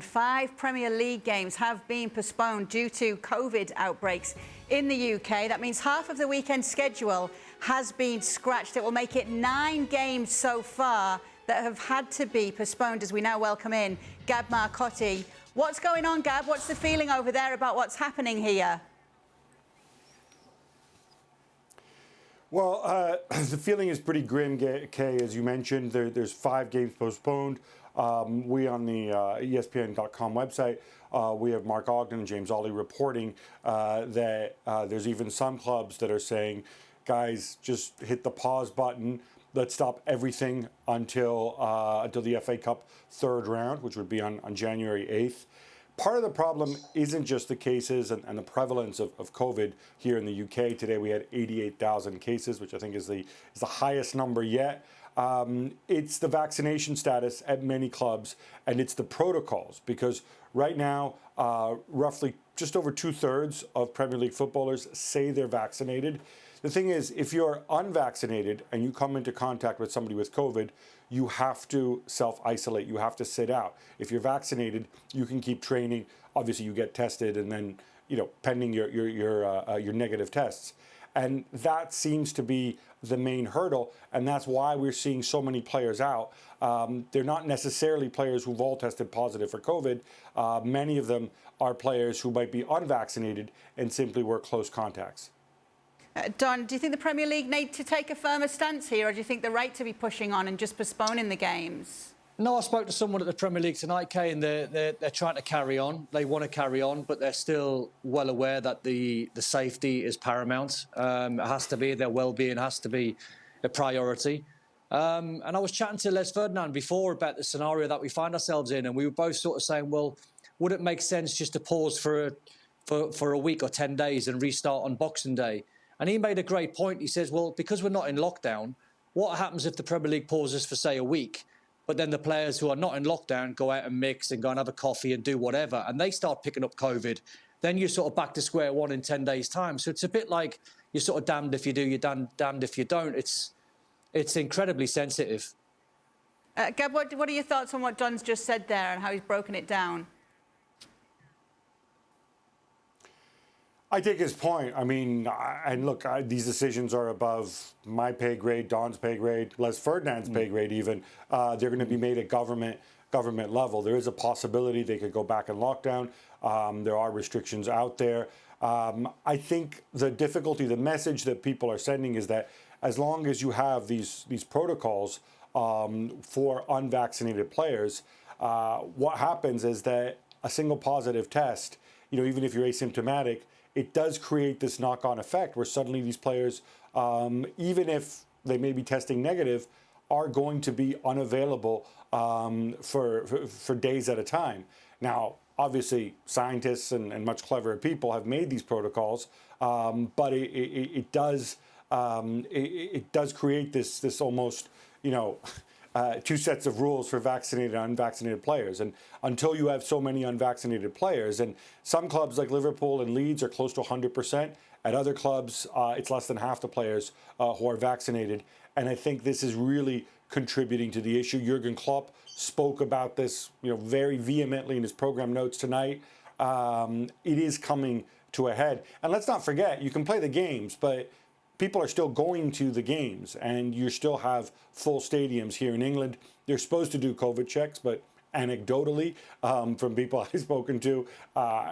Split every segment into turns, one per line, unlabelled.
5 Premier League games have been postponed due to COVID outbreaks in the UK. That means half of the weekend schedule has been scratched. It will make it 9 games so far that have had to be postponed, as we now welcome in Gab Marcotti. What's going on, Gab? What's the feeling over there about what's happening here?
Well, the feeling is pretty grim, Kay, as you mentioned. There's 5 games postponed. We on the ESPN.com website, we have Mark Ogden and James Ollie reporting that there's even some clubs that are saying, guys, just hit the pause button. Let's stop everything until the FA Cup third round, which would be on January 8th. Part of the problem isn't just the cases and the prevalence of COVID here in the UK. Today we had 88,000 cases, which I think is the highest number yet. It's the vaccination status at many clubs, and it's the protocols, because right now, roughly just over 2/3 of Premier League footballers say they're vaccinated. The thing is, if you're unvaccinated and you come into contact with somebody with COVID, you have to self-isolate. You have to sit out. If you're vaccinated, you can keep training. Obviously, you get tested, and then, pending your negative tests. And that seems to be the main hurdle, and that's why we're seeing so many players out. They're not necessarily players who've all tested positive for COVID. Many of them are players who might be unvaccinated and simply were close contacts.
Don, do you think the Premier League need to take a firmer stance here, or do you think they're right to be pushing on and just postponing the games?
No, I spoke to someone at the Premier League tonight, Kay, and they're trying to carry on. They want to carry on, but they're still well aware that the safety is paramount. It has to be. Their well-being has to be a priority. And I was chatting to Les Ferdinand before about the scenario that we find ourselves in, and we were both sort of saying, well, would it make sense just to pause for a week or 10 days and restart on Boxing Day? And he made a great point. He says, well, because we're not in lockdown, what happens if the Premier League pauses for, say, a week? But then the players who are not in lockdown go out and mix and go and have a coffee and do whatever, and they start picking up COVID. Then you're sort of back to square one in 10 days' time. So it's a bit like you're sort of damned if you do, you're damned if you don't. It's incredibly sensitive.
Gab, what are your thoughts on what Don's just said there and how he's broken it down?
I take his point. I mean, and look, these decisions are above my pay grade, Don's pay grade, Les Ferdinand's pay grade even. They're going to be made at government level. There is a possibility they could go back in lockdown. There are restrictions out there. I think the difficulty, the message that people are sending is that as long as you have these protocols for unvaccinated players, what happens is that a single positive test, even if you're asymptomatic, it does create this knock-on effect where suddenly these players, even if they may be testing negative, are going to be unavailable for days at a time. Now, obviously, scientists and much cleverer people have made these protocols, but it does create this almost, two sets of rules for vaccinated and unvaccinated players. And until you have so many unvaccinated players, and some clubs like Liverpool and Leeds are close to 100%. At other clubs, it's less than half the players who are vaccinated. And I think this is really contributing to the issue. Jurgen Klopp spoke about this, very vehemently in his program notes tonight. It is coming to a head. And let's not forget, you can play the games, but people are still going to the games, and you still have full stadiums here in England. They're supposed to do COVID checks, but anecdotally, from people I've spoken to,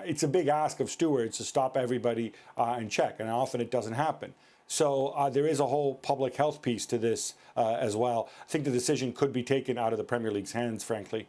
it's a big ask of stewards to stop everybody and check, and often it doesn't happen. So there is a whole public health piece to this as well. I think the decision could be taken out of the Premier League's hands, frankly.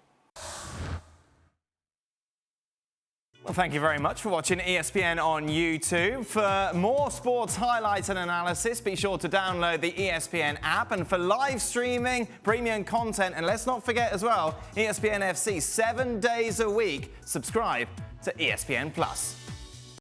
Well, thank you very much for watching ESPN on YouTube. For more sports highlights and analysis, be sure to download the ESPN app. And for live streaming, premium content, and let's not forget as well, ESPN FC 7 days a week. Subscribe to ESPN+.